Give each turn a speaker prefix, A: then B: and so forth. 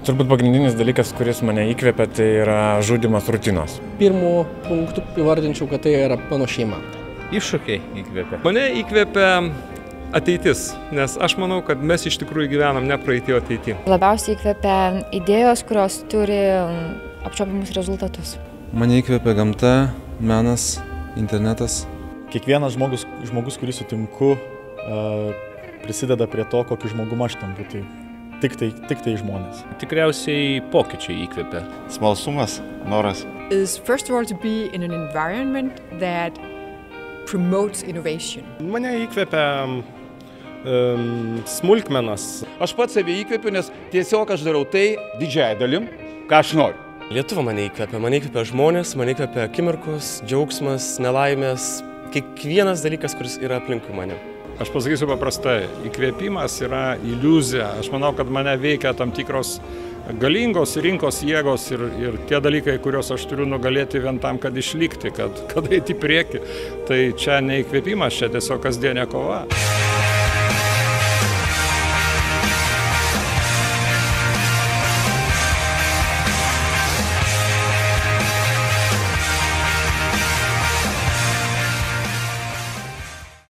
A: Turbūt pagrindinis dalykas, kuris mane įkvepia, tai yra žudymas rutinos.
B: Pirmu punktu įvardinčiau, kad tai yra mano šeima.
C: Iššūkiai įkvepia.
D: Mane įkvepia ateitis, nes aš manau, kad mes iš tikrųjų gyvenam ne praeitį, o ateitį.
E: Labiausiai įkvepia idėjos, kurios turi apčiuopiamus rezultatus.
F: Mane įkvepia gamta, menas, internetas.
G: Kiekvienas žmogus, kurį sutinku, prisideda prie to, kokį žmogumą aš tampu. Tai tik tai žmonės.
C: Tikriausiai pokyčiai įkvepia.
F: Smalsumas, noras.
H: Is first of all to be in an environment that promotes innovation.
I: Mane įkvepia smulkmenas.
J: Aš pats save įkvepiu, nes tiesiog aš darau tai didžiąją dalim, ką aš noriu.
K: Lietuva mane įkvepia žmonės, mane įkvepia akimirkos, džiaugsmas, nelaimės, kiekvienas dalykas, kuris yra aplinkui mane.
D: Aš pasakysiu paprastai, įkvėpimas yra iliuzija. Aš manau, kad mane veikia tam tikros galingos rinkos jėgos ir tie dalykai, kuriuos aš turiu nugalėti vien tam, kad išlikti, kad eiti į priekį. Tai čia ne įkvėpimas, čia tiesiog kasdienė kova.